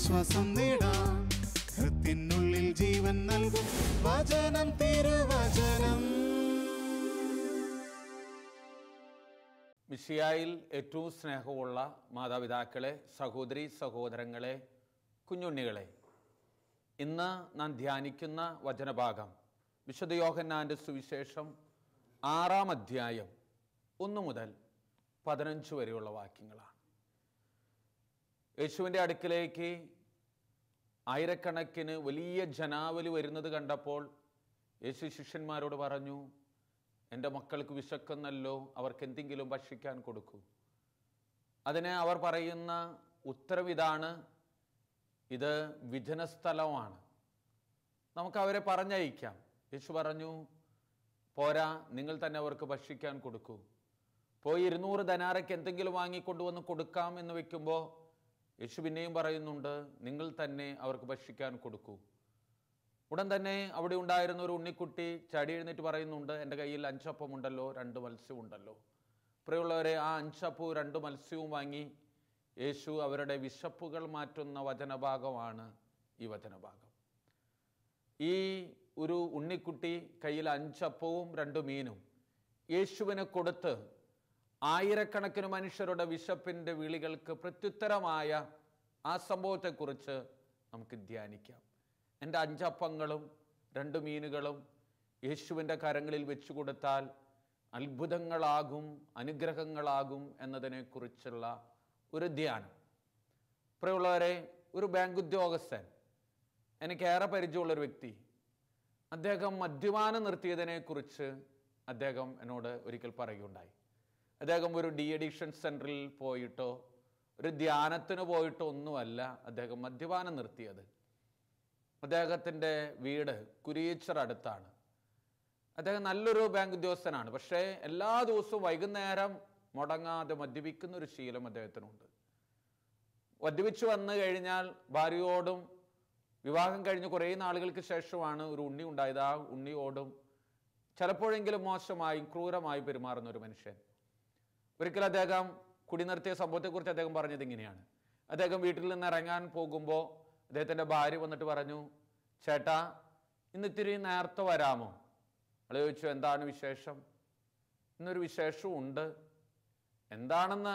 ആശ്വാസം നേടാം. ഹൃത്തിനുള്ളിൽ ജീവൻ നൽകും വചനം, തിരുവചനം. മിശിഹായിൽ ഏറ്റവും സ്നേഹമുള്ള മാതാപിതാക്കളെ, സഹോദരി സഹോദരങ്ങളെ, കുഞ്ഞുണ്ണികളെ, ഇന്ന് നാം ധ്യാനിക്കുന്ന വചനഭാഗം വിശുദ്ധ യോഹന്നാൻ്റെ സുവിശേഷം 6-ാം അധ്യായം 1 മുതൽ 15 വരെയുള്ള വാക്യങ്ങളാണ്. യേശുവിൻ്റെ അടുക്കിലേക്ക് ആയിരക്കണക്കിന് വലിയ ജനാവലി വരുന്നത് കണ്ടപ്പോൾ യേശു ശിഷ്യന്മാരോട് പറഞ്ഞു, എൻ്റെ മക്കൾക്ക് വിശക്കുന്നല്ലോ, അവർക്ക് എന്തെങ്കിലും ഭക്ഷിക്കാൻ കൊടുക്കൂ. അതിന് അവർ പറയുന്ന ഉത്തരം ഇതാണ്: ഇത് വിജനസ്ഥലമാണ്, നമുക്ക് അവരെ പറഞ്ഞയക്കാം. യേശു പറഞ്ഞു, പോരാ, നിങ്ങൾ തന്നെ അവർക്ക് ഭക്ഷിക്കാൻ കൊടുക്കൂ. പോയി 200 ദനാരയ്ക്ക് എന്തെങ്കിലും വാങ്ങിക്കൊണ്ടുവന്ന് കൊടുക്കാം എന്ന് വെക്കുമ്പോൾ യേശു പിന്നെയും പറയുന്നുണ്ട്, നിങ്ങൾ തന്നെ അവർക്ക് ഭക്ഷിക്കാൻ കൊടുക്കൂ. ഉടൻ തന്നെ അവിടെ ഉണ്ടായിരുന്ന ഒരു ഉണ്ണിക്കുട്ടി ചാടി എഴുന്നേറ്റ് പറയുന്നുണ്ട്, എൻ്റെ കയ്യിൽ 5 അപ്പമുണ്ടല്ലോ, 2 മത്സ്യമുണ്ടല്ലോ. പ്രിയമുള്ളവരെ, ആ 5 അപ്പവും 2 മത്സ്യവും വാങ്ങി യേശു അവരുടെ വിശപ്പുകൾ മാറ്റുന്ന വചനഭാഗമാണ് ഈ വചനഭാഗം. ഈ ഒരു ഉണ്ണിക്കുട്ടി കയ്യിൽ 5 അപ്പവും 2 മീനും യേശുവിന് കൊടുത്ത് ആയിരക്കണക്കിന് മനുഷ്യരുടെ വിശപ്പിൻ്റെ വിളികൾക്ക് പ്രത്യുത്തരമായ ആ സംഭവത്തെക്കുറിച്ച് നമുക്ക് ധ്യാനിക്കാം. എൻ്റെ 5 അപ്പങ്ങളും 2 മീനുകളും യേശുവിൻ്റെ കരങ്ങളിൽ വെച്ചു കൊടുത്താൽ അത്ഭുതങ്ങളാകും, അനുഗ്രഹങ്ങളാകും എന്നതിനെക്കുറിച്ചുള്ള ഒരു ധ്യാനം. പ്രിയമുള്ളവരെ, ഒരു ബാങ്ക് ഉദ്യോഗസ്ഥൻ, എനിക്കേറെ പരിചയമുള്ളൊരു വ്യക്തി, അദ്ദേഹം മദ്യപാനം നിർത്തിയതിനെക്കുറിച്ച് അദ്ദേഹം എന്നോട് ഒരിക്കൽ പറയുകയുണ്ടായി. അദ്ദേഹം ഒരു ഡി അഡിക്ഷൻ സെൻറ്ററിൽ പോയിട്ടോ ഒരു ധ്യാനത്തിന് പോയിട്ടോ ഒന്നുമല്ല അദ്ദേഹം മദ്യപാനം നിർത്തിയത്. അദ്ദേഹത്തിൻ്റെ വീട് കുരിയച്ചർ അടുത്താണ്. അദ്ദേഹം നല്ലൊരു ബാങ്ക് ഉദ്യോഗസ്ഥനാണ്. പക്ഷേ എല്ലാ ദിവസവും വൈകുന്നേരം മുടങ്ങാതെ മദ്യപിക്കുന്ന ഒരു ശീലം അദ്ദേഹത്തിനുണ്ട്. മദ്യപിച്ചു വന്നു കഴിഞ്ഞാൽ ഭാര്യയോടും, വിവാഹം കഴിഞ്ഞ് കുറേ നാളുകൾക്ക് ശേഷമാണ് ഒരു ഉണ്ണി ഉണ്ടായത്, ആ ഉണ്ണിയോടും ചിലപ്പോഴെങ്കിലും മോശമായി ക്രൂരമായി പെരുമാറുന്ന ഒരു മനുഷ്യൻ. ഒരിക്കൽ അദ്ദേഹം കുടി നിർത്തിയ സംഭവത്തെക്കുറിച്ച് അദ്ദേഹം പറഞ്ഞത് ഇങ്ങനെയാണ്: അദ്ദേഹം വീട്ടിൽ നിന്ന് ഇറങ്ങാൻ പോകുമ്പോൾ അദ്ദേഹത്തിൻ്റെ ഭാര്യ വന്നിട്ട് പറഞ്ഞു, ചേട്ടാ, ഇന്നിത്തിരി നേരത്തെ വരാമോ? അയാൾ ചോദിച്ചു, എന്താണ് വിശേഷം? ഇന്നൊരു വിശേഷവും ഉണ്ട്. എന്താണെന്ന്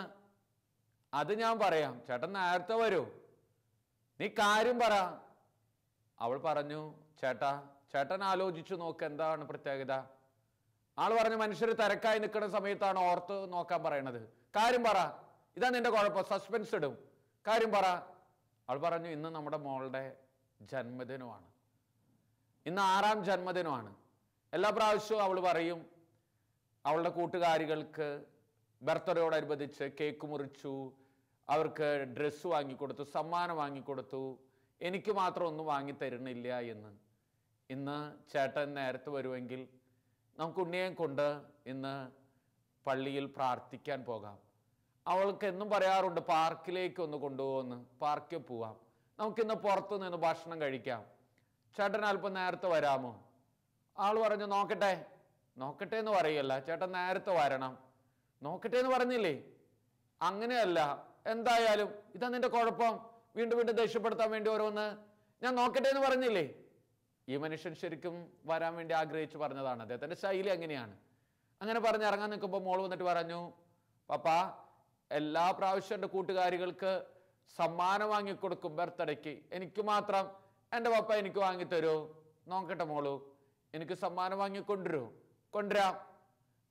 അത് ഞാൻ പറയാം, ചേട്ടൻ നേരത്തെ വരൂ, നീ കാര്യം പറ. അവൾ പറഞ്ഞു, ചേട്ടൻ ആലോചിച്ചു നോക്ക്, എന്താണ് പ്രത്യേകത? ആൾ പറഞ്ഞു, മനുഷ്യർ തിരക്കായി നിൽക്കുന്ന സമയത്താണ് ഓർത്ത് നോക്കാൻ പറയണത്. കാര്യം പറ, ഇതാ നിന്റെ കുഴപ്പം, സസ്പെൻസ് ഇടും, കാര്യം പറ. അവൾ പറഞ്ഞു, ഇന്ന് നമ്മുടെ മോളുടെ ജന്മദിനമാണ്, ഇന്ന് 6-ാം ജന്മദിനമാണ്. എല്ലാ പ്രാവശ്യവും അവൾ പറയും, അവളുടെ കൂട്ടുകാരികൾക്ക് ബർത്ത്ഡേയോടനുബന്ധിച്ച് കേക്ക് മുറിച്ചു, അവർക്ക് ഡ്രസ്സ് വാങ്ങിക്കൊടുത്തു, സമ്മാനം വാങ്ങിക്കൊടുത്തു, എനിക്ക് മാത്രം ഒന്നും വാങ്ങി തരുന്നില്ല എന്ന്. ഇന്ന് ചേട്ടൻ നേരത്തെ വരുമെങ്കിൽ നമുക്ക് ഉണ്ണിയെ കൊണ്ട് ഇന്ന് പള്ളിയിൽ പ്രാർത്ഥിക്കാൻ പോകാം. അവൾക്ക് എന്നും പറയാറുണ്ട്, പാർക്കിലേക്ക് ഒന്ന് കൊണ്ടുപോകുമെന്ന്, പാർക്കിൽ പോവാം, നമുക്കിന്ന് പുറത്തു നിന്ന് ഭക്ഷണം കഴിക്കാം, ചേട്ടൻ അല്പം നേരത്തെ വരാമോ? ആൾ പറഞ്ഞു, നോക്കട്ടെ എന്ന് പറയല്ല, ചേട്ടൻ നേരത്തെ വരണം. നോക്കട്ടെ എന്ന് പറഞ്ഞില്ലേ? അങ്ങനെയല്ല, എന്തായാലും ഇതാ നിന്റെ കുഴപ്പം, വീണ്ടും ദേഷ്യപ്പെടുത്താൻ വേണ്ടി ഓരോന്ന്. ഞാൻ നോക്കട്ടെ എന്ന് പറഞ്ഞില്ലേ? ഈ മനുഷ്യൻ ശരിക്കും വരാൻ വേണ്ടി ആഗ്രഹിച്ചു പറഞ്ഞതാണ്. അദ്ദേഹത്തിൻ്റെ ശൈലി അങ്ങനെയാണ്. അങ്ങനെ പറഞ്ഞ് ഇറങ്ങാൻ നിൽക്കുമ്പോൾ മോൾ വന്നിട്ട് പറഞ്ഞു, പപ്പാ, എല്ലാ പ്രാവശ്യം എൻ്റെ കൂട്ടുകാരികൾക്ക് സമ്മാനം വാങ്ങിക്കൊടുക്കും ബർത്ത്ഡേക്ക്, എനിക്ക് മാത്രം എൻ്റെ പപ്പ എനിക്ക് വാങ്ങിത്തരൂ? നോക്കട്ടെ മോളു, എനിക്ക് സമ്മാനം കൊണ്ടുവരാം.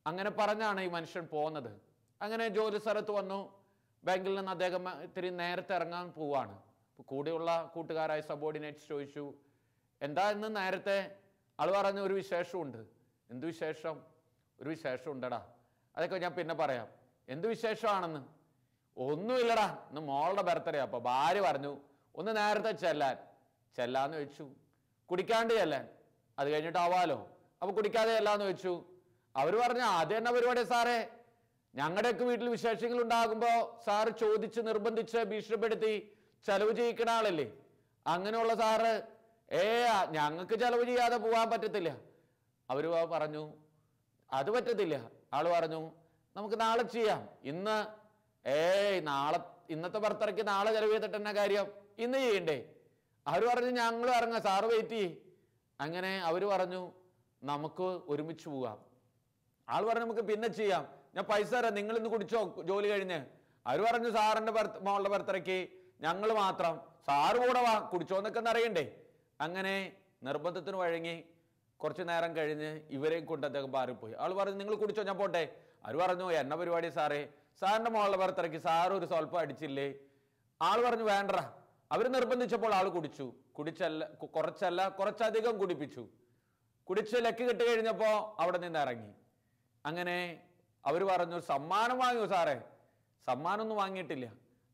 അങ്ങനെ പറഞ്ഞാണ് ഈ മനുഷ്യൻ പോകുന്നത്. അങ്ങനെ ജോലി സ്ഥലത്ത് വന്നു. ബാങ്കിൽ നിന്ന് അദ്ദേഹം ഇത്തിരി നേരത്തെ ഇറങ്ങാൻ പോവാണ്. കൂടെയുള്ള കൂട്ടുകാരായ സബോർഡിനേറ്റ്സ് ചോദിച്ചു, എന്താ ഇന്ന് നേരത്തെ? ആൾ പറഞ്ഞു, ഒരു വിശേഷമുണ്ട്. എന്ത് വിശേഷം? ഒരു വിശേഷം ഉണ്ടടാ, അതൊക്കെ ഞാൻ പിന്നെ പറയാം. എന്ത് വിശേഷമാണെന്ന്? ഒന്നുമില്ലടാ, ഇന്ന് മോളുടെ ബർത്ത്ഡേ. അപ്പോൾ ഭാര്യ പറഞ്ഞു, ഒന്ന് നേരത്തെ ചെല്ലാന്ന് വെച്ചു. കുടിക്കാണ്ട് ചെല്ലാൻ, അത് കഴിഞ്ഞിട്ടാവാലോ. അപ്പോൾ കുടിക്കാതെ ചെല്ലാന്ന് വെച്ചു. അവർ പറഞ്ഞു, ആദ്യം തന്നെ പരിപാടി സാറേ, ഞങ്ങളുടെയൊക്കെ വീട്ടിൽ വിശേഷങ്ങൾ ഉണ്ടാകുമ്പോൾ സാറ് ചോദിച്ച് നിർബന്ധിച്ച് ഭീഷണിപ്പെടുത്തി ചെലവ് ചെയ്യിക്കുന്ന ആളല്ലേ. അങ്ങനെയുള്ള സാറ് ഞങ്ങൾക്ക് ചെലവ് ചെയ്യാതെ പോകാൻ പറ്റത്തില്ല. അവർ പറഞ്ഞു, അത് പറ്റത്തില്ല. ആള് പറഞ്ഞു, നമുക്ക് നാളെ ചെയ്യാം. ഇന്നത്തെ ബർത്ത്ഡേക്ക് നാളെ ചെലവ് ചെയ്തിട്ട് തന്നെ കാര്യം, ഇന്ന് ചെയ്യണ്ടേ? അവർ പറഞ്ഞു ഞങ്ങൾ ഇറങ്ങാം, സാറ് വെയിറ്റ് ചെയ്യ്. അങ്ങനെ അവർ പറഞ്ഞു നമുക്ക് ഒരുമിച്ച് പോവാം. ആൾ പറഞ്ഞു നമുക്ക് പിന്നെ ചെയ്യാം, ഞാൻ പൈസ തരാം, നിങ്ങൾ ഇന്ന് കുടിച്ചോ ജോലി കഴിഞ്ഞ്. അവർ പറഞ്ഞു സാറിൻ്റെ മോളുടെ ബർത്ത്ഡേക്ക് ഞങ്ങൾ മാത്രം, സാറ് കൂടെ വാ, കുടിച്ചോ എന്നൊക്കെ അറിയണ്ടേ. അങ്ങനെ നിർബന്ധത്തിന് വഴങ്ങി കുറച്ച് നേരം കഴിഞ്ഞ് ഇവരെയും കൊണ്ട് അദ്ദേഹം മാറിപ്പോയി. ആൾ പറഞ്ഞു നിങ്ങൾ കുടിച്ചോ, ഞാൻ പോട്ടെ. അവർ പറഞ്ഞു എന്ന പരിപാടി സാറേ, സാറിൻ്റെ മോളുടെ ബർത്ത്ഡേക്ക് സാറ് ഒരു സ്വല്പം അടിച്ചില്ലേ? ആൾ പറഞ്ഞു വേണ്ട. അവർ നിർബന്ധിച്ചപ്പോൾ ആൾ കുടിച്ചു. കുറച്ചധികം കുടിപ്പിച്ചു. കുടിച്ച് ലക്ക് കിട്ടി കഴിഞ്ഞപ്പോൾ അവിടെ നിന്ന് ഇറങ്ങി. അങ്ങനെ അവർ പറഞ്ഞു സമ്മാനം വാങ്ങിയോ സാറേ? സമ്മാനമൊന്നും വാങ്ങിയിട്ടില്ല.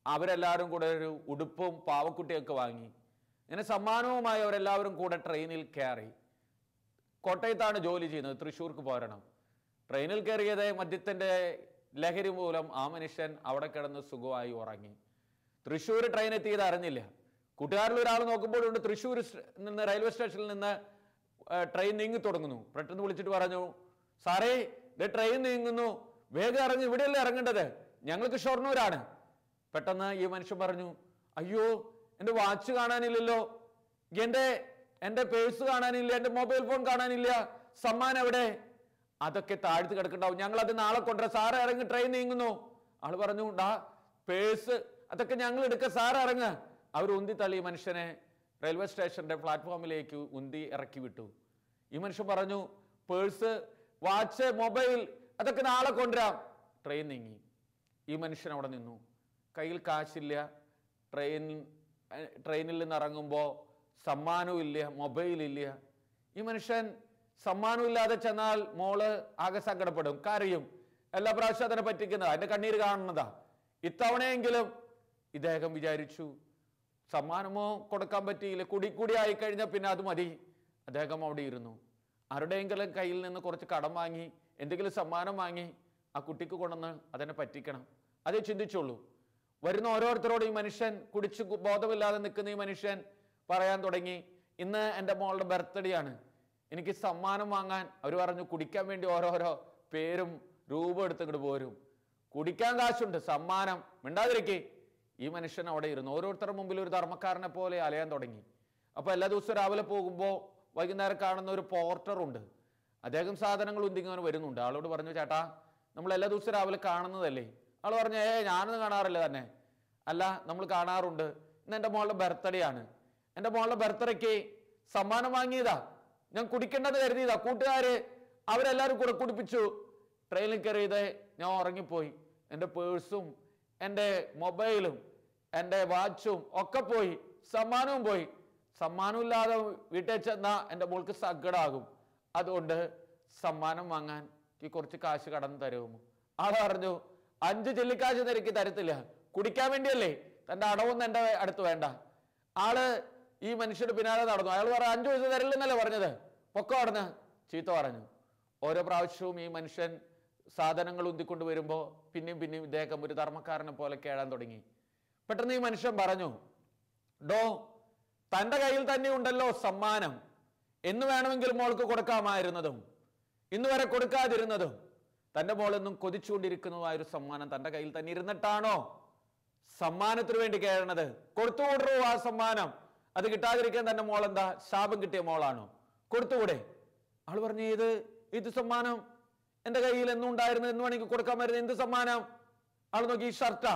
അവരെല്ലാവരും കൂടെ ഒരു ഉടുപ്പും പാവക്കുട്ടിയൊക്കെ വാങ്ങി. ഇങ്ങനെ സമ്മാനവുമായി അവരെല്ലാവരും കൂടെ ട്രെയിനിൽ കയറി. കോട്ടയത്താണ് ജോലി ചെയ്യുന്നത്, തൃശ്ശൂർക്ക് പോരണം. ട്രെയിനിൽ കയറിയത് മദ്യത്തിൻ്റെ ലഹരി മൂലം ആ മനുഷ്യൻ അവിടെ കിടന്ന് സുഖമായി ഉറങ്ങി. തൃശ്ശൂർ ട്രെയിൻ എത്തിയത് അറിഞ്ഞില്ല. കൂട്ടുകാരിൽ ഒരാൾ നോക്കുമ്പോഴുണ്ട് തൃശ്ശൂർ നിന്ന് റെയിൽവേ സ്റ്റേഷനിൽ നിന്ന് ട്രെയിൻ നീങ്ങി തുടങ്ങുന്നു. പെട്ടെന്ന് വിളിച്ചിട്ട് പറഞ്ഞു സാറേ ട്രെയിൻ നീങ്ങുന്നു, വേഗം ഇറങ്ങി, ഇവിടെയല്ലേ ഇറങ്ങേണ്ടത്, ഞങ്ങൾക്ക് ഷൊർണൂരാണ്. പെട്ടെന്ന് ഈ മനുഷ്യൻ പറഞ്ഞു അയ്യോ എൻ്റെ വാച്ച് കാണാനില്ലല്ലോ, എൻ്റെ പേഴ്സ് കാണാനില്ല, എൻ്റെ മൊബൈൽ ഫോൺ കാണാനില്ല, സമ്മാനം എവിടെ? അതൊക്കെ താഴ്ത്തി കിടക്കണ്ടാവും, ഞങ്ങൾ അത് നാളെ കൊണ്ടുവരാം, സാറ് ഇറങ്ങി, ട്രെയിൻ നീങ്ങുന്നു. ആള് പറഞ്ഞു പേഴ്സ് അതൊക്കെ ഞങ്ങൾ എടുക്ക, സാറ് ഇറങ്ങ. അവർ ഉന്തി തള്ളി മനുഷ്യനെ റെയിൽവേ സ്റ്റേഷന്റെ പ്ലാറ്റ്ഫോമിലേക്ക് ഉന്തി ഇറക്കി വിട്ടു. ഈ മനുഷ്യൻ പറഞ്ഞു പേഴ്സ്, വാച്ച്, മൊബൈൽ അതൊക്കെ നാളെ കൊണ്ടുവരാം. ട്രെയിൻ നീങ്ങി. ഈ മനുഷ്യൻ അവിടെ നിന്നു. കയ്യിൽ കാശില്ല. ട്രെയിനിൽ നിന്ന് ഇറങ്ങുമ്പോൾ സമ്മാനവും ഇല്ല, മൊബൈലില്ല. ഈ മനുഷ്യൻ സമ്മാനം ഇല്ലാതെ ചെന്നാൽ മോള് ആകെ സങ്കടപ്പെടും, കരയും. എല്ലാ പ്രാവശ്യം അതിനെ പറ്റിക്കുന്നതാ, അതിന്റെ കണ്ണീര് കാണുന്നതാ. ഇത്തവണയെങ്കിലും ഇദ്ദേഹം വിചാരിച്ചു സമ്മാനമോ കൊടുക്കാൻ പറ്റിയില്ല, കൂടി ആയിക്കഴിഞ്ഞാൽ പിന്നെ അത് മതി. അദ്ദേഹം അവിടെ ഇരുന്നു. ആരുടെയെങ്കിലും കയ്യിൽ നിന്ന് കുറച്ച് കടം വാങ്ങി എന്തെങ്കിലും സമ്മാനം വാങ്ങി ആ കുട്ടിക്ക് കൊണ്ടുവന്ന് അതിനെ പറ്റിക്കണം, അതേ ചിന്തിച്ചുള്ളൂ. വരുന്ന ഓരോരുത്തരോടും ഈ മനുഷ്യൻ, കുടിച്ച് ബോധമില്ലാതെ നിൽക്കുന്ന ഈ മനുഷ്യൻ പറയാൻ തുടങ്ങി ഇന്ന് എൻ്റെ മോളുടെ ബർത്ത്ഡേ ആണ്, എനിക്ക് സമ്മാനം വാങ്ങാൻ. അവർ പറഞ്ഞു കുടിക്കാൻ വേണ്ടി ഓരോരോ പേരും രൂപം എടുത്തിങ്ങോട്ട് പോരും, കുടിക്കാൻ കാശുണ്ട്, സമ്മാനം, മിണ്ടാതിരിക്കേ. ഈ മനുഷ്യൻ അവിടെ ഇരുന്നു. ഓരോരുത്തരുടെ മുമ്പിൽ ഒരു ധർമ്മക്കാരനെ പോലെ അലയാൻ തുടങ്ങി. അപ്പോൾ എല്ലാ ദിവസവും രാവിലെ പോകുമ്പോൾ വൈകുന്നേരം കാണുന്ന ഒരു പോർട്ടറുണ്ട്. അദ്ദേഹം സാധനങ്ങൾ ഉന്തിങ്ങനെ വരുന്നുണ്ട്. ആളോട് പറഞ്ഞു ചേട്ടാ നമ്മൾ എല്ലാ ദിവസവും രാവിലെ കാണുന്നതല്ലേ? ആൾ പറഞ്ഞു ഞാനൊന്നും കാണാറില്ല തന്നെ. അല്ല നമ്മൾ കാണാറുണ്ട്, ഇന്ന് എൻ്റെ മോളുടെ ബർത്ത്ഡേ ആണ്, എൻ്റെ മോളുടെ ബർത്ത്ഡേക്ക് സമ്മാനം വാങ്ങിയതാ, ഞാൻ കുടിക്കേണ്ടത് കരുതിയതാ, കൂട്ടുകാര് അവരെല്ലാവരും കൂടെ കുടിപ്പിച്ചു, ട്രെയിനിൽ കയറിയത് ഞാൻ ഉറങ്ങിപ്പോയി, എൻ്റെ പേഴ്സും എൻ്റെ മൊബൈലും എൻ്റെ വാച്ചും ഒക്കെ പോയി, സമ്മാനവും പോയി. സമ്മാനം ഇല്ലാതെ വീട്ടിൽ ചെന്നാൽ എൻ്റെ മോൾക്ക് സങ്കടമാകും, അതുകൊണ്ട് സമ്മാനം വാങ്ങാൻ ഈ കുറച്ച് കാശ് കടന്നു തരുമോ? ആൾ പറഞ്ഞു 5 ചില്ലിക്കാശ് നിരക്കി തരത്തില്ല, കുടിക്കാൻ വേണ്ടിയല്ലേ, തൻ്റെ അടവൊന്നും എൻ്റെ അടുത്ത് വേണ്ട. ആള് ഈ മനുഷ്യന് പിന്നാലെ നടന്നു. അയാൾ പറഞ്ഞു 5 പൈസ തരില്ലെന്നല്ലേ പറഞ്ഞത്, പൊക്ക നടന്ന് ചീത്ത പറഞ്ഞു. ഓരോ പ്രാവശ്യവും ഈ മനുഷ്യൻ സാധനങ്ങൾ ഉന്തിക്കൊണ്ട് വരുമ്പോൾ പിന്നെയും ഇദ്ദേഹം ഒരു ധർമ്മക്കാരനെ പോലെ കേഴാൻ തുടങ്ങി. പെട്ടെന്ന് ഈ മനുഷ്യൻ പറഞ്ഞു തൻ്റെ കയ്യിൽ തന്നെ ഉണ്ടല്ലോ സമ്മാനം, എന്ന് വേണമെങ്കിൽ മോൾക്ക് കൊടുക്കാമായിരുന്നതും ഇന്ന് വരെ കൊടുക്കാതിരുന്നതും തൻ്റെ മോളെന്നും കൊതിച്ചുകൊണ്ടിരിക്കുന്നതായൊരു സമ്മാനം തൻ്റെ കയ്യിൽ തന്നെ ഇരുന്നിട്ടാണോ സമ്മാനത്തിന് വേണ്ടി കേഴണത്? കൊടുത്തുകൂടൂ ആ സമ്മാനം. അത് കിട്ടാതിരിക്കാൻ തന്റെ മോളെന്താ ശാപം കിട്ടിയ മോളാണോ? കൊടുത്തുകൂടെ? ആള് പറഞ്ഞു ഇത് സമ്മാനം എന്റെ കയ്യിൽ എന്നും ഉണ്ടായിരുന്നു, എന്ന് വേണമെങ്കിൽ കൊടുക്കാമായിരുന്നു. എന്ത് സമ്മാനം? ആള് നോക്കി, ഈ ഷർട്ടാ,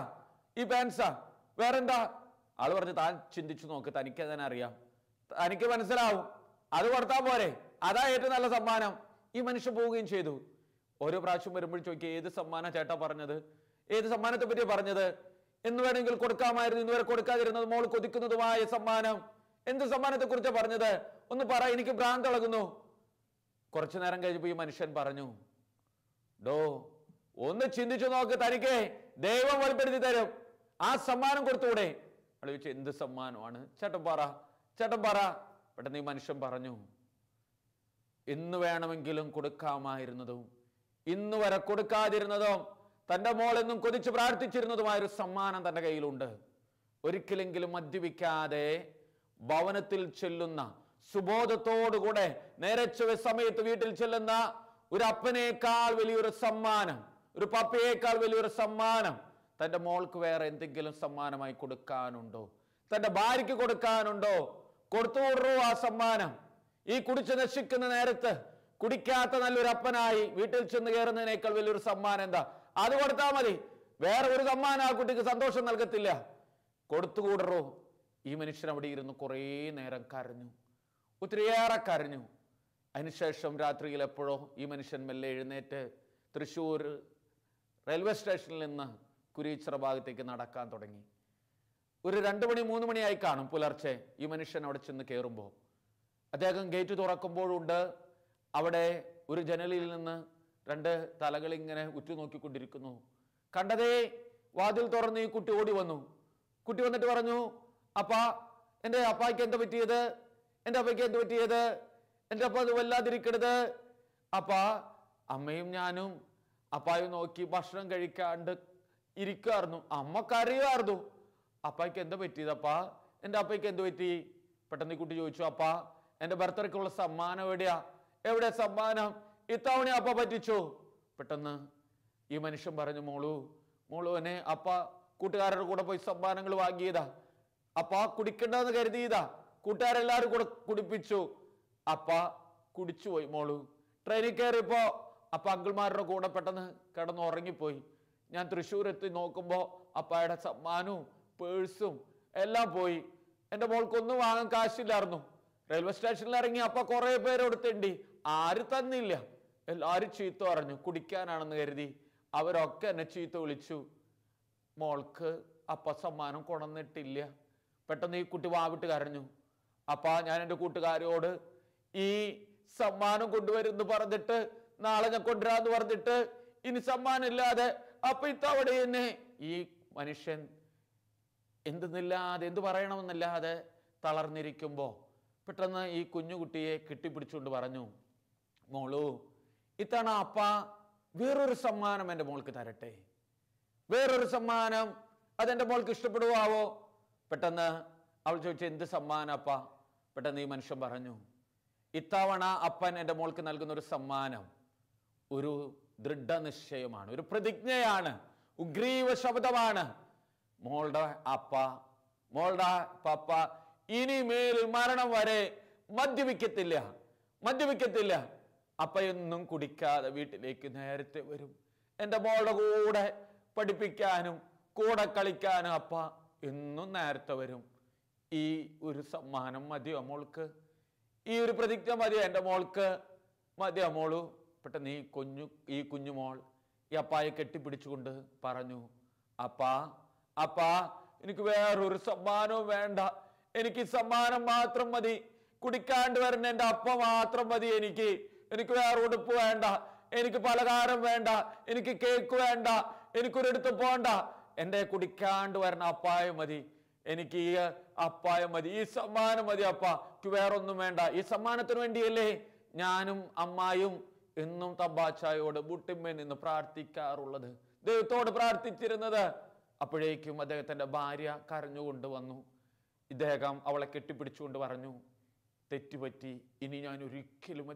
ഈ പാൻസാ, വേറെന്താ? ആള് പറഞ്ഞു താൻ ചിന്തിച്ചു നോക്ക്, തനിക്ക് തന്നെ അറിയാം, തനിക്ക് മനസ്സിലാവും, അത് കൊടുത്താൽ പോരെ, അതാ ഏറ്റവും നല്ല സമ്മാനം. ഈ മനുഷ്യൻ പോവുകയും ചെയ്തു. ഓരോ പ്രാവശ്യം വരുമ്പോഴും ചോദിക്കുക ഏത് സമ്മാനം ചേട്ടാ പറഞ്ഞത്, ഏത് സമ്മാനത്തെ പറ്റിയാ പറഞ്ഞത്? എന്ന് വേണമെങ്കിൽ കൊടുക്കാമായിരുന്നു, ഇന്നുവരെ കൊടുക്കാതിരുന്നത്, മോൾ കൊതിക്കുന്നതുമായ സമ്മാനം. എന്ത് സമ്മാനത്തെ കുറിച്ചാണ് പറഞ്ഞത്? ഒന്ന് പറ, എനിക്ക് ഭ്രാന്ത് ഇളകുന്നു. കുറച്ചു നേരം കഴിഞ്ഞപ്പോൾ ഈ മനുഷ്യൻ പറഞ്ഞു ഒന്ന് ചിന്തിച്ചു നോക്ക്, തനിക്ക് ദൈവം വെളിപ്പെടുത്തി തരും, ആ സമ്മാനം കൊടുത്തുകൂടെ? അയാൾ ചോദിച്ചു എന്ത് സമ്മാനമാണ് ചേട്ടൻ പറ. പെട്ടെന്ന് ഈ മനുഷ്യൻ പറഞ്ഞു ഇന്ന് വേണമെങ്കിലും കൊടുക്കാമായിരുന്നതും ഇന്ന് വരെ കൊടുക്കാതിരുന്നതും തൻ്റെ മോളെന്നും കൊതിച്ച് പ്രാർത്ഥിച്ചിരുന്നതുമായൊരു സമ്മാനം തൻ്റെ കയ്യിലുണ്ട്. ഒരിക്കലെങ്കിലും മദ്യപിക്കാതെ ഭവനത്തിൽ ചെല്ലുന്ന, സുബോധത്തോടുകൂടെ നേരെ സമയത്ത് വീട്ടിൽ ചെല്ലുന്ന ഒരു അപ്പനേക്കാൾ വലിയൊരു സമ്മാനം, ഒരു പപ്പയേക്കാൾ വലിയൊരു സമ്മാനം തൻ്റെ മോൾക്ക് വേറെ എന്തെങ്കിലും സമ്മാനമായി കൊടുക്കാനുണ്ടോ? തന്റെ ഭാര്യയ്ക്ക് കൊടുക്കാനുണ്ടോ? കൊടുത്തുകൂടൂ ആ സമ്മാനം. ഈ കുടിച്ച് നശിക്കുന്ന നേരത്ത് കുടിക്കാത്ത നല്ലൊരു അപ്പനായി വീട്ടിൽ ചെന്ന് കയറുന്നതിനേക്കാൾ വലിയൊരു സമ്മാനം എന്താ? അത് കൊടുത്താൽ മതി. വേറെ ഒരു സമ്മാനം ആ കുട്ടിക്ക് സന്തോഷം നൽകത്തില്ല. കൊടുത്തുകൂടറോ. ഈ മനുഷ്യൻ അവിടെ ഇരുന്ന് കുറേ നേരം കരഞ്ഞു, ഒത്തിരിയേറെ കരഞ്ഞു. അതിനുശേഷം രാത്രിയിൽ എപ്പോഴോ ഈ മനുഷ്യൻ മെല്ലെ എഴുന്നേറ്റ് തൃശ്ശൂർ റെയിൽവേ സ്റ്റേഷനിൽ നിന്ന് കുരീച്ചിറ ഭാഗത്തേക്ക് നടക്കാൻ തുടങ്ങി. ഒരു 2 മണി 3 മണിയായി കാണും പുലർച്ചെ. ഈ മനുഷ്യൻ അവിടെ ചെന്ന് കയറുമ്പോൾ അദ്ദേഹം ഗേറ്റ് തുറക്കുമ്പോഴുണ്ട് അവിടെ ഒരു ജനലിൽ നിന്ന് 2 തലകൾ ഇങ്ങനെ ഉറ്റുനോക്കിക്കൊണ്ടിരിക്കുന്നു. കണ്ടതേ വാതിൽ തുറന്ന് ഈ കുട്ടി ഓടി വന്നു. കുട്ടി വന്നിട്ട് പറഞ്ഞു, അപ്പാ, എൻ്റെ അപ്പായ്ക്ക് എന്താ പറ്റിയത്? എൻ്റെ അപ്പയ്ക്ക് എന്ത് പറ്റിയത്? എൻ്റെ അപ്പ അത് വല്ലാതിരിക്കരുത്. അപ്പാ, അമ്മയും ഞാനും അപ്പായും നോക്കി ഭക്ഷണം കഴിക്കാണ്ട് ഇരിക്കുമായിരുന്നു. അമ്മ കരയുമായിരുന്നു. അപ്പായ്ക്ക് എന്താ പറ്റിയതപ്പാ? എൻ്റെ അപ്പയ്ക്ക് എന്ത് പറ്റി? പെട്ടെന്ന് ഈ കുട്ടി ചോദിച്ചു, അപ്പാ, എൻ്റെ ബർത്ത്ഡേക്കുള്ള സമ്മാനം എവിടെയാ? എവിടെ സമ്മാനം? ഇത്തവണ അപ്പ പറ്റിച്ചു. പെട്ടെന്ന് ഈ മനുഷ്യൻ പറഞ്ഞു, മോളുവനെ അപ്പ കൂട്ടുകാരുടെ കൂടെ പോയി സമ്മാനങ്ങൾ വാങ്ങിയതാ. അപ്പ കുടിക്കണ്ടെന്ന് കരുതിയതാ. കൂട്ടുകാരെല്ലാരും കൂടെ കുടിപ്പിച്ചു. അപ്പ കുടിച്ചുപോയി. മോളു ട്രെയിനിൽ കയറിയപ്പോ അപ്പ അങ്കിൾമാരുടെ കൂടെ പെട്ടെന്ന് കിടന്ന് ഉറങ്ങിപ്പോയി. ഞാൻ തൃശ്ശൂർ എത്തി നോക്കുമ്പോ അപ്പായുടെ സമ്മാനവും പേഴ്സും എല്ലാം പോയി. എൻ്റെ മോൾക്കൊന്നും വാങ്ങാൻ കാശില്ലായിരുന്നു. റെയിൽവേ സ്റ്റേഷനിൽ ഇറങ്ങി അപ്പ കുറെ പേരെടുത്തുണ്ടി, ആരും തന്നില്ല. എല്ലാരും ചീത്ത പറഞ്ഞു. കുടിക്കാനാണെന്ന് കരുതി അവരൊക്കെ എന്നെ ചീത്ത വിളിച്ചു. മോൾക്ക് അപ്പ സമ്മാനം കൊണ്ടുവന്നിട്ടില്ല. പെട്ടെന്ന് ഈ കുട്ടി വാവിട്ട് കരഞ്ഞു. അപ്പ ഞാൻ എൻ്റെ കൂട്ടുകാരോട് ഈ സമ്മാനം കൊണ്ടുവരുന്നു പറഞ്ഞിട്ട്, നാളെ ഞാൻ കൊണ്ടുവരാന്ന് പറഞ്ഞിട്ട്, ഇനി സമ്മാനം ഇല്ലാതെ അപ്പൊ ഇത്തവണ തന്നെ. ഈ മനുഷ്യൻ എന്ത് പറയണമെന്നില്ലാതെ തളർന്നിരിക്കുമ്പോ പെട്ടെന്ന് ഈ കുഞ്ഞുകുട്ടിയെ കെട്ടിപ്പിടിച്ചുകൊണ്ട് പറഞ്ഞു, മോളു, ഇത്തവണ അപ്പ വേറൊരു സമ്മാനം എൻ്റെ മോൾക്ക് തരട്ടെ. വേറൊരു സമ്മാനം. അതെൻ്റെ മോൾക്ക് ഇഷ്ടപ്പെടുവാവോ? പെട്ടെന്ന് അവൾ ചോദിച്ചു, എന്ത് സമ്മാനം അപ്പ? പെട്ടെന്ന് ഈ മനുഷ്യൻ പറഞ്ഞു, ഇത്തവണ അപ്പൻ എൻ്റെ മോൾക്ക് നൽകുന്ന ഒരു സമ്മാനം ഒരു ദൃഢനിശ്ചയമാണ്, ഒരു പ്രതിജ്ഞയാണ്, ഉഗ്രീവ ശബ്ദമാണ്. മോളുടെ അപ്പ, മോളുടെ പപ്പ ഇനിമേലിൽ മരണം വരെ മദ്യപിക്കത്തില്ല. അപ്പയൊന്നും കുടിക്കാതെ വീട്ടിലേക്ക് നേരത്തെ വരും. എൻ്റെ മോളുടെ കൂടെ പഠിപ്പിക്കാനും കൂടെ കളിക്കാനും അപ്പ എന്നും നേരത്തെ വരും. ഈ ഒരു സമ്മാനം മതിയോ മോൾക്ക്? ഈ ഒരു പ്രതിജ്ഞ മതിയോ എൻ്റെ മോൾക്ക്? മതിയോ മോളു? പെട്ടെന്ന് ഈ കുഞ്ഞുമോൾ ഈ അപ്പായെ കെട്ടിപ്പിടിച്ചുകൊണ്ട് പറഞ്ഞു, അപ്പാ, എനിക്ക് വേറൊരു സമ്മാനവും വേണ്ട. എനിക്ക് സമ്മാനം മാത്രം മതി. കുടിക്കാണ്ട് വരുന്ന എൻ്റെ അപ്പ മാത്രം മതി. എനിക്ക് വേറെ ഉടുപ്പ് വേണ്ട, എനിക്ക് പലഹാരം വേണ്ട, എനിക്ക് കേക്ക് വേണ്ട, എനിക്കൊരിടത്ത് പോണ്ട. എൻ്റെ കുടിക്കാണ്ട് വരുന്ന അപ്പായം മതി. എനിക്ക് ഈ അപ്പായം മതി. ഈ സമ്മാനം മതി അപ്പ. എനിക്ക് വേറൊന്നും വേണ്ട. ഈ സമ്മാനത്തിന് വേണ്ടിയല്ലേ ഞാനും അമ്മായും എന്നും തബ്ബാച്ചായോട് മുട്ടിന്മേൽ നിന്ന് പ്രാർത്ഥിക്കാറുള്ളത്, ദൈവത്തോട് പ്രാർത്ഥിച്ചിരുന്നത്. അപ്പോഴേക്കും അദ്ദേഹത്തിന്റെ ഭാര്യ കരഞ്ഞുകൊണ്ട് വന്നു. ഇദ്ദേഹം അവളെ കെട്ടിപ്പിടിച്ചുകൊണ്ട് പറഞ്ഞു, തെറ്റുപറ്റി. ഇനി ഞാൻ ഒരിക്കലും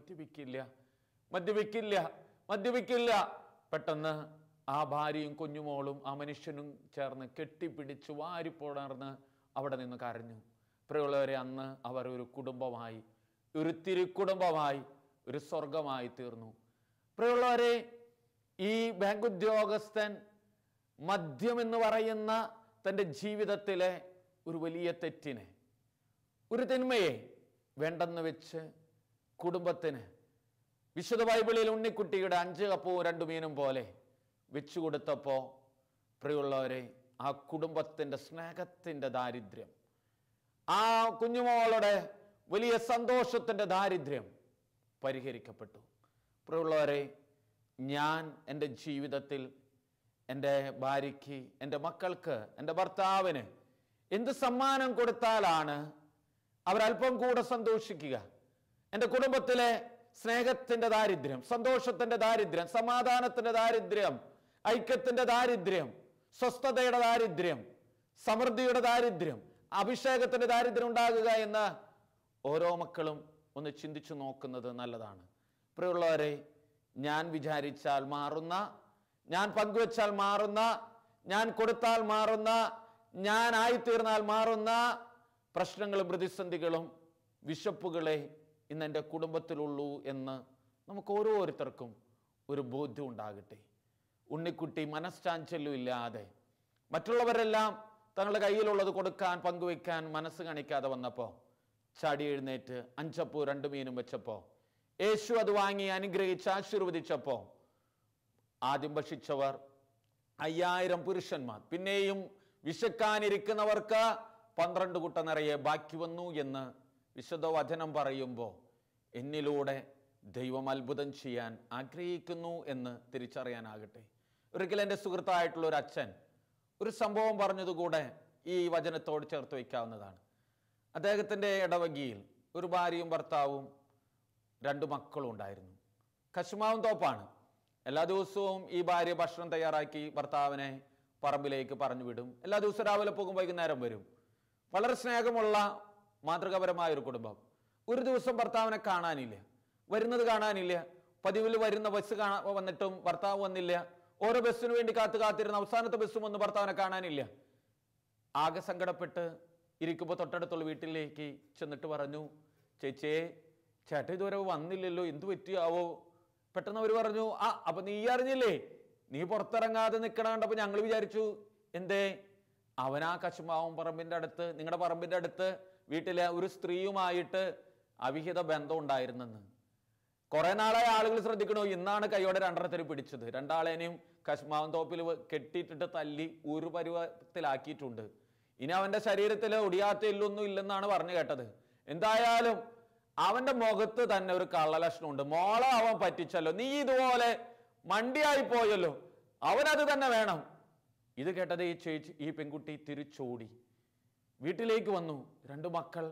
മദ്യപിക്കില്ല. പെട്ടെന്ന് ആ ഭാര്യയും കുഞ്ഞുമോളും ആ മനുഷ്യനും ചേർന്ന് കെട്ടിപ്പിടിച്ച് വാരിപ്പോടർന്ന് അവിടെ നിന്ന് കരഞ്ഞു. പ്രിയമുള്ളവരെ, അന്ന് അവർ ഒരു കുടുംബമായി, ഒരു തിരുക്കുടുംബമായി, ഒരു സ്വർഗമായി തീർന്നു. പ്രിയമുള്ളവരെ, ഈ ബാങ്ക് ഉദ്യോഗസ്ഥൻ മദ്യം എന്ന് പറയുന്ന തൻ്റെ ജീവിതത്തിലെ ഒരു വലിയ തെറ്റിനെ, ഒരു തിന്മയെ വേണ്ടെന്ന് വെച്ച് കുടുംബത്തിന് വിശുദ്ധ ബൈബിളിൽ ഉണ്ണിക്കുട്ടിയുടെ 5 കപ്പവും 2 മീനും പോലെ വെച്ചു കൊടുത്തപ്പോൾ, പ്രിയമുള്ളവരെ, ആ കുടുംബത്തിൻ്റെ സ്നേഹത്തിൻ്റെ ദാരിദ്ര്യം, ആ കുഞ്ഞുമോളുടെ വലിയ സന്തോഷത്തിൻ്റെ ദാരിദ്ര്യം പരിഹരിക്കപ്പെട്ടു. പ്രിയമുള്ളവരെ, ഞാൻ എൻ്റെ ജീവിതത്തിൽ എൻ്റെ ഭാര്യയ്ക്ക്, എൻ്റെ മക്കൾക്ക്, എൻ്റെ ഭർത്താവിന് എന്ത് സമ്മാനം കൊടുത്താലാണ് അവരല്പം കൂടെ സന്തോഷിക്കുക? എൻ്റെ കുടുംബത്തിലെ സ്നേഹത്തിൻ്റെ ദാരിദ്ര്യം, സന്തോഷത്തിൻ്റെ ദാരിദ്ര്യം, സമാധാനത്തിൻ്റെ ദാരിദ്ര്യം, ഐക്യത്തിൻ്റെ ദാരിദ്ര്യം, സ്വസ്ഥതയുടെ ദാരിദ്ര്യം, സമൃദ്ധിയുടെ ദാരിദ്ര്യം, അഭിഷേകത്തിൻ്റെ ദാരിദ്ര്യം ഉണ്ടാകുക എന്ന് ഓരോ മക്കളും ഒന്ന് ചിന്തിച്ചു നോക്കുന്നത് നല്ലതാണ്. പ്രിയമുള്ളവരെ, ഞാൻ വിചാരിച്ചാൽ മാറുന്ന, ഞാൻ പങ്കുവച്ചാൽ മാറുന്ന, ഞാൻ കൊടുത്താൽ മാറുന്ന, ഞാനായിത്തീർന്നാൽ മാറുന്ന പ്രശ്നങ്ങളും പ്രതിസന്ധികളും വിശപ്പുകളെ ഇന്ന് എൻ്റെ കുടുംബത്തിലുള്ളൂ എന്ന് നമുക്ക് ഓരോരുത്തർക്കും ഒരു ബോധ്യം ഉണ്ടാകട്ടെ. ഉണ്ണിക്കുട്ടി മനഃശാഞ്ചല്യം ഇല്ലാതെ മറ്റുള്ളവരെല്ലാം തങ്ങളുടെ കയ്യിലുള്ളത് കൊടുക്കാൻ പങ്കുവയ്ക്കാൻ മനസ്സ് കാണിക്കാതെ വന്നപ്പോൾ ചാടി എഴുന്നേറ്റ് 5 അപ്പവും 2 മീനും വെച്ചപ്പോൾ യേശു അത് വാങ്ങി അനുഗ്രഹിച്ച് ആശീർവദിച്ചപ്പോൾ ആദ്യം ഭക്ഷിച്ചവർ 5000 പുരുഷന്മാർ, പിന്നെയും വിശക്കാനിരിക്കുന്നവർക്ക് 12 കുട്ട നിറയെ ബാക്കി വന്നു എന്ന് വിശുദ്ധ വചനം പറയുമ്പോൾ എന്നിലൂടെ ദൈവം അത്ഭുതം ചെയ്യാൻ ആഗ്രഹിക്കുന്നു എന്ന് തിരിച്ചറിയാനാകട്ടെ. ഒരിക്കലും എൻ്റെ സുഹൃത്തായിട്ടുള്ള ഒരു അച്ഛൻ ഒരു സംഭവം പറഞ്ഞതുകൂടെ ഈ വചനത്തോട് ചേർത്ത് വയ്ക്കാവുന്നതാണ്. അദ്ദേഹത്തിൻ്റെ ഇടവകയിൽ ഒരു ഭാര്യയും ഭർത്താവും 2 മക്കളും ഉണ്ടായിരുന്നു. കശുമാവും തോപ്പാണ്. എല്ലാ ദിവസവും ഈ ഭാര്യ ഭക്ഷണം തയ്യാറാക്കി ഭർത്താവിനെ പറമ്പിലേക്ക് പറഞ്ഞു വിടും. എല്ലാ ദിവസവും രാവിലെ പോകും, വൈകുന്നേരം വരും. വളരെ സ്നേഹമുള്ള മാതൃകാപരമായ ഒരു കുടുംബം. ഒരു ദിവസം ഭർത്താവിനെ കാണാനില്ല, വരുന്നത് കാണാനില്ല. പതിവിൽ വരുന്ന ബസ് വന്നിട്ടും ഭർത്താവ് വന്നില്ല. ഓരോ ബസ്സിന് വേണ്ടി കാത്തിരുന്ന അവസാനത്തെ ബസ്സും വന്ന് ഭർത്താവിനെ കാണാനില്ല. ആകെ സങ്കടപ്പെട്ട് ഇരിക്കുമ്പോൾ തൊട്ടടുത്തുള്ള വീട്ടിലേക്ക് ചെന്നിട്ട് പറഞ്ഞു, ചേച്ചിയെ ചേട്ടൻ ഇതുവരെ വന്നില്ലല്ലോ, എന്തു പറ്റിയാവോ? പെട്ടെന്ന് അവർ പറഞ്ഞു, അപ്പൊ നീ അറിഞ്ഞില്ലേ, നീ പുറത്തിറങ്ങാതെ നിൽക്കണ കണ്ടപ്പോൾ ഞങ്ങൾ വിചാരിച്ചു എന്തേ അവനാ കശുമാവും പറമ്പിന്റെ അടുത്ത്, നിങ്ങളുടെ പറമ്പിന്റെ അടുത്ത് വീട്ടിലെ ഒരു സ്ത്രീയുമായിട്ട് അവിഹിത ബന്ധം ഉണ്ടായിരുന്നെന്ന്. കുറെ നാളായി ആളുകൾ ശ്രദ്ധിക്കണോ, ഇന്നാണ് കൈയോടെ 2 പിടിച്ചത്. 2 കശുമാവൻ തോപ്പിൽ കെട്ടിയിട്ടിട്ട് തല്ലി ഒരു പരുവത്തിലാക്കിയിട്ടുണ്ട്. ഇനി അവന്റെ ശരീരത്തിൽ ഒടിയാത്ത എല്ലൊന്നും ഇല്ലെന്നാണ് പറഞ്ഞു കേട്ടത്. എന്തായാലും അവന്റെ മുഖത്ത് തന്നെ ഒരു കള്ളലക്ഷണമുണ്ട്. മോളെ അവൻ പറ്റിച്ചല്ലോ, നീ ഇതുപോലെ മണ്ടിയായി പോയല്ലോ, അവനത് തന്നെ വേണം. ഇത് കേട്ടത് ഈ പെൺകുട്ടി തിരിച്ചോടി വീട്ടിലേക്ക് വന്നു. 2 മക്കൾ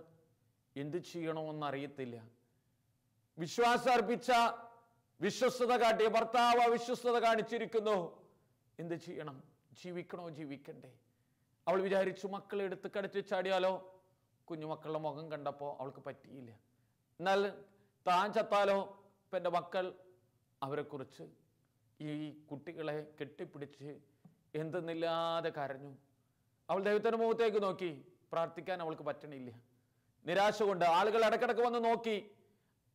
എന്ത് ചെയ്യണമെന്ന് അറിയത്തില്ല. വിശ്വാസം അർപ്പിച്ച വിശ്വസ്തത കാട്ടിയ ഭർത്താവ് അവിശ്വസ്തത കാണിച്ചിരിക്കുന്നു. എന്ത് ചെയ്യണം? ജീവിക്കണോ ജീവിക്കണ്ടേ? അവൾ വിചാരിച്ചു മക്കളെ എടുത്ത് കടിച്ചു ചാടിയാലോ. കുഞ്ഞുമക്കളുടെ മുഖം കണ്ടപ്പോൾ അവൾക്ക് പറ്റിയില്ല. എന്നാൽ താൻ ചത്താലോ? ഇപ്പം എൻ്റെ മക്കൾ അവരെക്കുറിച്ച് ഈ കുട്ടികളെ കെട്ടിപ്പിടിച്ച് എന്തെന്നില്ലാതെ കരഞ്ഞു. അവൾ ദൈവത്തിൻ്റെ മുഖത്തേക്ക് നോക്കി. പ്രാർത്ഥിക്കാൻ അവൾക്ക് പറ്റണില്ല. നിരാശ കൊണ്ട് ആളുകൾ ഇടക്കിടക്ക് വന്ന് നോക്കി.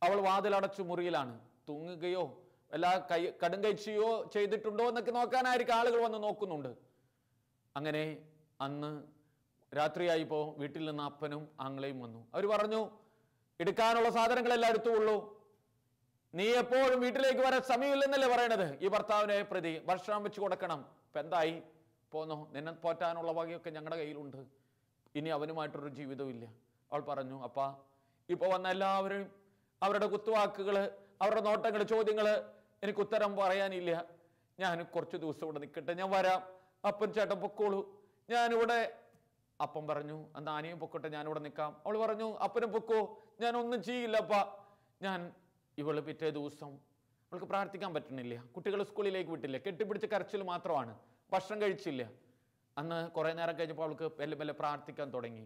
അവൾ വാതിലടച്ചു മുറിയിലാണ്. തൂങ്ങുകയോ എല്ലാ കടുങ്കൈച്ചിയോ ചെയ്തിട്ടുണ്ടോ എന്നൊക്കെ നോക്കാനായിരിക്കും ആളുകൾ വന്ന് നോക്കുന്നുണ്ട്. അങ്ങനെ അന്ന് രാത്രിയായിപ്പോൾ വീട്ടിൽ നിന്ന് അപ്പനും ആങ്ങളെയും വന്നു. അവർ പറഞ്ഞു, എടുക്കാനുള്ള സാധനങ്ങളെല്ലാം എടുത്തുള്ളൂ, നീ എപ്പോഴും വീട്ടിലേക്ക് വരാൻ സമയമില്ലെന്നല്ലേ പറയണത്. ഈ ഭർത്താവിനെ പ്രതി ഭക്ഷണം വെച്ച് കൊടുക്കണം. ഇപ്പം എന്തായി? പോന്നോ? നിന്നെ പോറ്റാനുള്ള വകയൊക്കെ ഞങ്ങളുടെ കയ്യിലുണ്ട്. ഇനി അവനുമായിട്ടൊരു ജീവിതവും ഇല്ല. അവൾ പറഞ്ഞു, അപ്പാ ഇപ്പോൾ വന്ന എല്ലാവരും അവരുടെ കുത്തുവാക്കുകൾ, അവരുടെ നോട്ടങ്ങൾ, ചോദ്യങ്ങൾ എനിക്ക് ഉത്തരം പറയാനില്ല. ഞാൻ കുറച്ച് ദിവസം ഇവിടെ നിൽക്കട്ടെ, ഞാൻ വരാം. അപ്പൻ ചേട്ടൻ പൊക്കോളൂ, ഞാനിവിടെ. അപ്പം പറഞ്ഞു, എന്നാ ആനയും പൊക്കോട്ടെ, ഞാനിവിടെ നിൽക്കാം. അവൾ പറഞ്ഞു, അപ്പനും പൊക്കോ, ഞാൻ ഒന്നും ചെയ്യില്ലപ്പാ. ഇവള് പിറ്റേ ദിവസം അവൾക്ക് പ്രാർത്ഥിക്കാൻ പറ്റണില്ല. കുട്ടികൾ സ്കൂളിലേക്ക് വിട്ടില്ല, കെട്ടിപ്പിടിച്ച് കരച്ചിൽ മാത്രമാണ്, ഭക്ഷണം കഴിച്ചില്ല. അന്ന് കുറെ നേരം കഴിഞ്ഞപ്പോൾ അവൾക്ക് മെല്ലെ പ്രാർത്ഥിക്കാൻ തുടങ്ങി.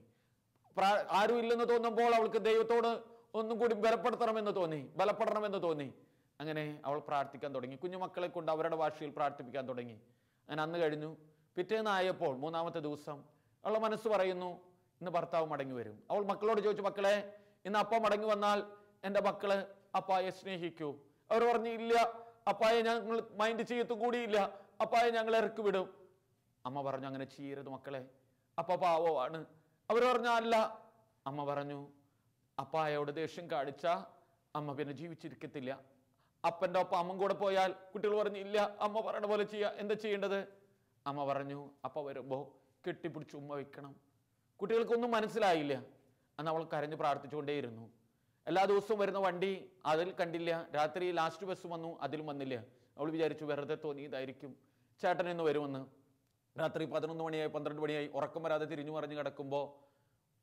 ആരും ഇല്ലെന്ന് തോന്നുമ്പോൾ അവൾക്ക് ദൈവത്തോട് ഒന്നും കൂടി ബലപ്പെടണമെന്ന് തോന്നി. അങ്ങനെ അവൾ പ്രാർത്ഥിക്കാൻ തുടങ്ങി. കുഞ്ഞുമക്കളെ കൊണ്ട് അവരുടെ ഭാഷയിൽ പ്രാർത്ഥിപ്പിക്കാൻ തുടങ്ങി. അങ്ങനെ അന്ന് കഴിഞ്ഞു. പിറ്റേന്നായപ്പോൾ 3-ാമത്തെ ദിവസം അവളുടെ മനസ്സ് പറയുന്നു, ഇന്ന് ഭർത്താവ് മടങ്ങി വരും. അവൾ മക്കളോട് ചോദിച്ചു, മക്കളെ ഇന്ന് അപ്പ മടങ്ങി വന്നാൽ എൻ്റെ മക്കള് അപ്പായെ സ്നേഹിക്കൂ? അവർ പറഞ്ഞു, ഇല്ല, അപ്പായെ ഞങ്ങൾ മൈൻഡ് ചെയ്യത്തും കൂടിയില്ല, അപ്പായെ ഞങ്ങൾ ഇറക്കി വിടും. അമ്മ പറഞ്ഞു, അങ്ങനെ ചെയ്യരുത് മക്കളെ, അപ്പ പാവമാണ്. അവർ പറഞ്ഞു, അല്ല. അമ്മ പറഞ്ഞു, അപ്പായോട് ദേഷ്യം കാണിച്ച അമ്മ പിന്നെ ജീവിച്ചിരിക്കത്തില്ല. അപ്പൻ്റെ ഒപ്പം അമ്മ കൂടെ പോയാൽ കുട്ടികൾ പറഞ്ഞു, ഇല്ല, അമ്മ പറയണ പോലെ എന്താ ചെയ്യേണ്ടത്? അമ്മ പറഞ്ഞു, അപ്പ വരുമ്പോൾ കെട്ടിപ്പിടിച്ച് ഉമ്മ വയ്ക്കണം. കുട്ടികൾക്കൊന്നും മനസ്സിലായില്ല. അന്ന് അവൾ കരഞ്ഞ് പ്രാർത്ഥിച്ചുകൊണ്ടേയിരുന്നു. എല്ലാ ദിവസവും വരുന്ന വണ്ടി അതിൽ കണ്ടില്ല. രാത്രി ലാസ്റ്റ് ബസ് വന്നു, അതിലും വന്നില്ല. അവൾ വിചാരിച്ചു വെറുതെ തോന്നിയതായിരിക്കും, ചേട്ടൻ ഇന്ന് വരുമെന്ന്. രാത്രി 11 മണിയായി 12 മണിയായി. ഉറക്കം വരാതെ തിരിഞ്ഞു മറിഞ്ഞ് കിടക്കുമ്പോൾ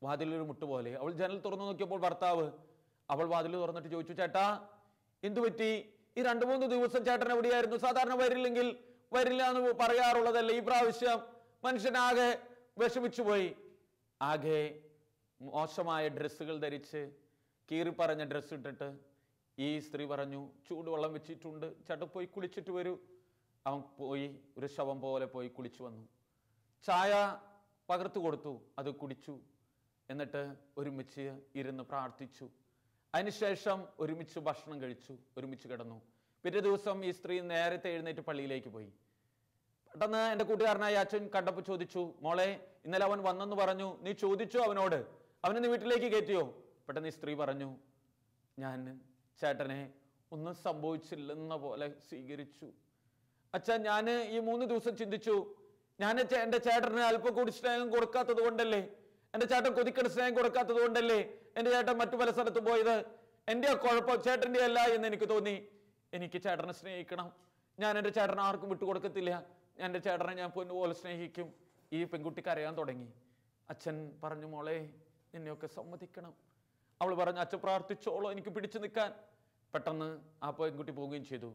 വാതിലൊരു മുട്ടുപോലെ. അവൾ ജനൽ തുറന്നു നോക്കിയപ്പോൾ ഭർത്താവ്. അവൾ വാതിൽ തുറന്നിട്ട് ചോദിച്ചു, ചേട്ടാ എന്തു പറ്റി? ഈ 2-3 ദിവസം ചേട്ടൻ എവിടെയായിരുന്നു? സാധാരണ വരില്ല എന്ന് പറയാറുള്ളതല്ലേ, ഈ പ്രാവശ്യം മനുഷ്യനാകെ വിഷമിച്ചു പോയി. ആകെ മോശമായ ഡ്രസ്സുകൾ ധരിച്ച് കീറിപ്പറഞ്ഞ ഡ്രസ്സ് ഇട്ടിട്ട് ഈ സ്ത്രീ പറഞ്ഞു, ചൂടുവെള്ളം വെച്ചിട്ടുണ്ട്, ചേട്ടൻ പോയി കുളിച്ചിട്ട് വരൂ. അവൻ പോയി ഒരു ശവം പോലെ പോയി കുളിച്ചു വന്നു. ചായ പകർത്തു കൊടുത്തു, അത് കുടിച്ചു. എന്നിട്ട് ഒരുമിച്ച് ഇരുന്ന് പ്രാർത്ഥിച്ചു. അതിനുശേഷം ഒരുമിച്ച് ഭക്ഷണം കഴിച്ചു, ഒരുമിച്ച് കിടന്നു. പിറ്റേ ദിവസം ഈ സ്ത്രീ നേരത്തെ എഴുന്നേറ്റ് പള്ളിയിലേക്ക് പോയി. പെട്ടെന്ന് എൻ്റെ കൂട്ടുകാരനായ അച്ഛൻ കണ്ടപ്പോൾ ചോദിച്ചു, മോളെ, ഇന്നലെ അവൻ വന്നെന്ന് പറഞ്ഞു, നീ ചോദിച്ചോ അവനോട്? അവനെ നീ വീട്ടിലേക്ക് കയറ്റിയോ? പെട്ടെന്ന് ഈ സ്ത്രീ പറഞ്ഞു, ഞാൻ ചേട്ടനെ ഒന്നും സംഭവിച്ചില്ലെന്ന പോലെ സ്വീകരിച്ചു. അച്ഛാ, ഞാൻ ഈ 3 ദിവസം ചിന്തിച്ചു, ഞാൻ എൻ്റെ ചേട്ടന് അല്പം കൂടി സ്നേഹം കൊടുക്കാത്തത് കൊണ്ടല്ലേ, എൻ്റെ ചേട്ടൻ കൊതിക്കുന്ന സ്നേഹം കൊടുക്കാത്തത് കൊണ്ടല്ലേ എൻ്റെ ചേട്ടൻ മറ്റു പല സ്ഥലത്തും പോയത്. എൻ്റെ കുഴപ്പം ചേട്ടൻ്റെ അല്ല എന്ന് എനിക്ക് തോന്നി. എനിക്ക് ചേട്ടനെ സ്നേഹിക്കണം. ഞാൻ എൻ്റെ ചേട്ടനെ ആർക്കും വിട്ടുകൊടുക്കത്തില്ല. എൻ്റെ ചേട്ടനെ ഞാൻ പൊന്നുപോലെ സ്നേഹിക്കും. ഈ പെൺകുട്ടി കരയാൻ തുടങ്ങി. അച്ഛൻ പറഞ്ഞു, മോളെ, നിന്നെയൊക്കെ സമ്മതിക്കണം. അവൾ പറഞ്ഞു, അച്ഛൻ പ്രാർത്ഥിച്ചോളോ എനിക്ക് പിടിച്ചു നിൽക്കാൻ. പെട്ടെന്ന് ആ പെൺകുട്ടി പോവുകയും ചെയ്തു.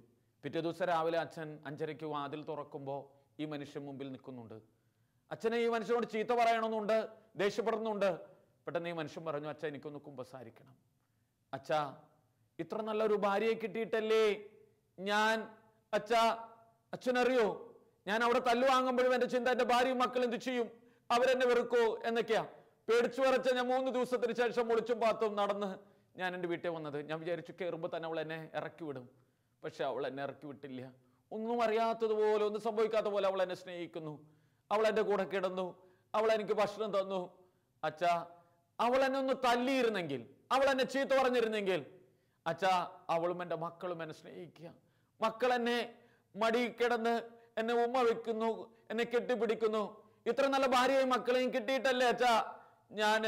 പിറ്റേ ദിവസം രാവിലെ അച്ഛൻ 5:30 വാതിൽ തുറക്കുമ്പോൾ ഈ മനുഷ്യൻ മുമ്പിൽ നിൽക്കുന്നുണ്ട്. അച്ഛനെ ഈ മനുഷ്യനോട് ചീത്ത പറയണമെന്നുണ്ട്, ദേഷ്യപ്പെടുന്നുണ്ട്. പെട്ടെന്ന് ഈ മനുഷ്യൻ പറഞ്ഞു, അച്ഛാ, എനിക്കൊന്ന് കുമ്പസാരിക്കണം. അച്ഛാ, ഇത്ര നല്ലൊരു ഭാര്യയെ കിട്ടിയിട്ടല്ലേ ഞാൻ, അച്ഛനറിയോ, ഞാൻ അവിടെ തല്ലു വാങ്ങുമ്പോഴും എൻ്റെ ചിന്ത എൻ്റെ ഭാര്യയും മക്കളും എന്ത് ചെയ്യും, അവരെന്നെ വെറുക്കോ എന്നൊക്കെയാ. പേടിച്ചു വരച്ച ഞാൻ 3 ദിവസത്തിന് ശേഷം ഒളിച്ചും പാത്തും നടന്ന് ഞാൻ എൻ്റെ വീട്ടിൽ വന്നത്. ഞാൻ വിചാരിച്ചു കയറുമ്പോൾ തന്നെ അവൾ എന്നെ ഇറക്കി വിടും. പക്ഷെ അവൾ എന്നെ ഇറക്കി വിട്ടില്ല. ഒന്നും അറിയാത്തതുപോലെ, ഒന്നും സംഭവിക്കാത്ത പോലെ അവൾ എന്നെ സ്നേഹിക്കുന്നു. അവൾ എൻ്റെ കൂടെ കിടന്നു, അവൾ എനിക്ക് ഭക്ഷണം തന്നു. അച്ഛാ, അവൾ എന്നെ ഒന്ന് തല്ലിയിരുന്നെങ്കിൽ, അവൾ എന്നെ ചീത്ത പറഞ്ഞിരുന്നെങ്കിൽ, അച്ഛാ, അവളും എൻ്റെ മക്കളും എന്നെ സ്നേഹിക്കുക. മക്കൾ എന്നെ മടി കിടന്ന് എന്നെ ഉമ്മ വെക്കുന്നു, എന്നെ കെട്ടിപ്പിടിക്കുന്നു. ഇത്ര നല്ല ഭാര്യയും മക്കളെയും കിട്ടിയിട്ടല്ലേ അച്ഛാ ഞാൻ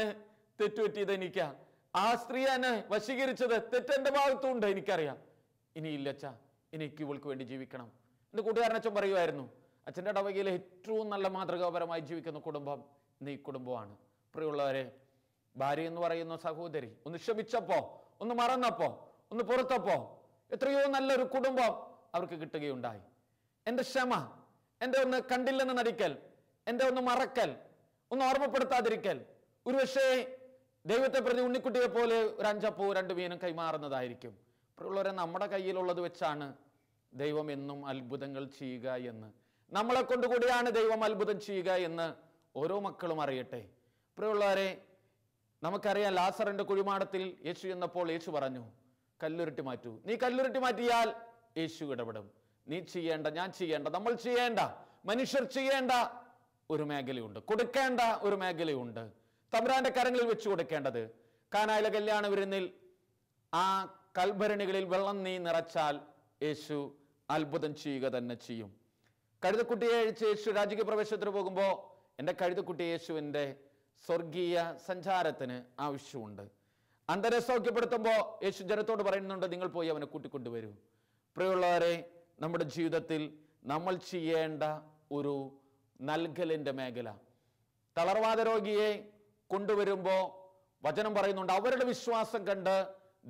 തെറ്റുപറ്റിയത്. എനിക്കാ ആ സ്ത്രീ എന്നെ വശീകരിച്ചത് തെറ്റെന്റെ ഭാഗത്തുണ്ട്, എനിക്കറിയാം. ഇനിയില്ല അച്ഛാ, എനിക്ക് ഇവൾക്ക് വേണ്ടി ജീവിക്കണം. എൻ്റെ കൂട്ടുകാരനച്ഛൻ പറയുമായിരുന്നു, അച്ഛൻ്റെ ഇടവകയിലെ ഏറ്റവും നല്ല മാതൃകാപരമായി ജീവിക്കുന്ന കുടുംബം ഇന്ന് ഈ കുടുംബമാണ്. പ്രിയമുള്ളവരെ, ഭാര്യ എന്ന് പറയുന്ന സഹോദരി ഒന്ന് ക്ഷമിച്ചപ്പോ, ഒന്ന് മറന്നപ്പോ, ഒന്ന് പുറത്തപ്പോ എത്രയോ നല്ലൊരു കുടുംബം അവർക്ക് കിട്ടുകയുണ്ടായി. എൻ്റെ ക്ഷമ, എൻ്റെ ഒന്ന് കണ്ടില്ലെന്ന് നടിക്കൽ, എൻ്റെ ഒന്ന് മറക്കൽ, ഒന്ന് ഓർമ്മപ്പെടുത്താതിരിക്കൽ, ഒരുപക്ഷേ ദൈവത്തെ പ്രതി ഉണ്ണിക്കുട്ടിയെ പോലെ ഒരു 5 അപ്പവും 2 മീനും കൈമാറുന്നതായിരിക്കും. പ്രിയമുള്ളവരെ, നമ്മുടെ കയ്യിലുള്ളത് വെച്ചാണ് ദൈവം എന്നും അത്ഭുതങ്ങൾ ചെയ്യുക എന്ന്, നമ്മളെ കൊണ്ടുകൂടിയാണ് ദൈവം അത്ഭുതം ചെയ്യുക എന്ന് ഓരോ മക്കളും അറിയട്ടെ. പ്രിയമുള്ളവരെ, നമുക്കറിയാം, ലാസറിന്റെ കുഴിമാടത്തിൽ യേശു എന്നപ്പോൾ യേശു പറഞ്ഞു, കല്ലുരുട്ടി മാറ്റൂ. നീ കല്ലുരുട്ടി മാറ്റിയാൽ യേശു ഇടപെടും. നീ ചെയ്യേണ്ട, ഞാൻ ചെയ്യേണ്ട, നമ്മൾ ചെയ്യേണ്ട, മനുഷ്യർ ചെയ്യേണ്ട ഒരു മേഖലയുണ്ട്, കൊടുക്കേണ്ട ഒരു മേഖലയുണ്ട്. തമ്പുരാന്റെ കരങ്ങളിൽ വെച്ച് കൊടുക്കേണ്ടത്. കാനായിലെ കല്യാണ വിരുന്നിൽ ആ കൽഭരണികളിൽ വെള്ളം നീ നിറച്ചാൽ യേശു അത്ഭുതം ചെയ്യുക തന്നെ ചെയ്യും. കഴുതക്കുട്ടിയെ അഴിച്ച് യേശു രാജകീയ പ്രവേശനത്തിന് പോകുമ്പോൾ എൻ്റെ കഴുതക്കുട്ടി യേശുവിൻ്റെ സ്വർഗീയ സഞ്ചാരത്തിന് ആവശ്യമുണ്ട്. അന്ധരെ സൗഖ്യപ്പെടുത്തുമ്പോൾ യേശു ജനത്തോട് പറയുന്നുണ്ട്, നിങ്ങൾ പോയി അവനെ കൂട്ടിക്കൊണ്ടുവരൂ. പ്രിയമുള്ളവരെ, നമ്മുടെ ജീവിതത്തിൽ നമ്മൾ ചെയ്യേണ്ട ഒരു നൽകലിൻ്റെ മേഖല. തളർവാദ രോഗിയെ കൊണ്ടുവരുമ്പോൾ വചനം പറയുന്നുണ്ട്, അവരുടെ വിശ്വാസം കണ്ട്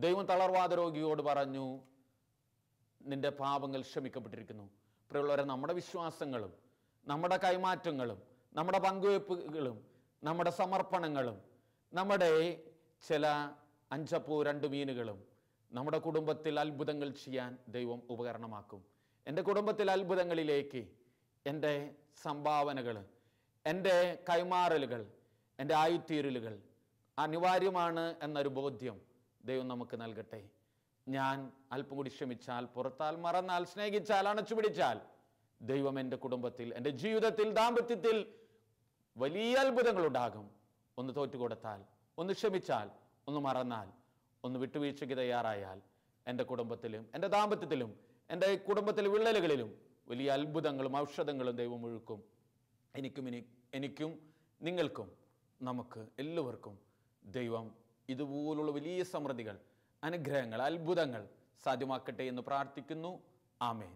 ദൈവം തളർവാദ രോഗിയോട് പറഞ്ഞു, നിന്റെ പാപങ്ങൾ ക്ഷമിക്കപ്പെട്ടിരിക്കുന്നു. പ്രിയമുള്ളവരെ, നമ്മുടെ വിശ്വാസങ്ങളും നമ്മുടെ കൈമാറ്റങ്ങളും നമ്മുടെ പങ്കുവയ്പ്പുകളും നമ്മുടെ സമർപ്പണങ്ങളും നമ്മുടെ ചില 5 അപ്പവും 2 മീനുകളും നമ്മുടെ കുടുംബത്തിൽ അത്ഭുതങ്ങൾ ചെയ്യാൻ ദൈവം ഉപകരണമാക്കും. എൻ്റെ കുടുംബത്തിൽ അത്ഭുതങ്ങളിലേക്ക് എൻ്റെ സംഭാവനകൾ, എൻ്റെ കൈമാറലുകൾ, എൻ്റെ ആയിത്തീരലുകൾ അനിവാര്യമാണ് എന്നൊരു ബോധ്യം ദൈവം നമുക്ക് നൽകട്ടെ. ഞാൻ അല്പം കൂടി ക്ഷമിച്ചാൽ, പുറത്താൽ, മറന്നാൽ, സ്നേഹിച്ചാൽ, അണച്ചു പിടിച്ചാൽ ദൈവം എൻ്റെ കുടുംബത്തിൽ, എൻ്റെ ജീവിതത്തിൽ, ദാമ്പത്യത്തിൽ വലിയ അത്ഭുതങ്ങൾ ഉണ്ടാകും. ഒന്ന് തോറ്റുകൊടുത്താൽ, ഒന്ന് ക്ഷമിച്ചാൽ, ഒന്ന് മറന്നാൽ, ഒന്ന് വിട്ടുവീഴ്ചയ്ക്ക് തയ്യാറായാൽ എൻ്റെ കുടുംബത്തിലും എൻ്റെ ദാമ്പത്യത്തിലും എൻ്റെ കുടുംബത്തിലെ വിള്ളലുകളിലും വലിയ അത്ഭുതങ്ങളും ഔഷധങ്ങളും ദൈവം ഒഴുക്കും. എനിക്കും നിങ്ങൾക്കും നമുക്ക് എല്ലാവർക്കും ദൈവം ഇതുപോലുള്ള വലിയ സമൃദ്ധികൾ, അനുഗ്രഹങ്ങൾ, അത്ഭുതങ്ങൾ സാധ്യമാക്കട്ടെ എന്ന് പ്രാർത്ഥിക്കുന്നു. ആമേൻ.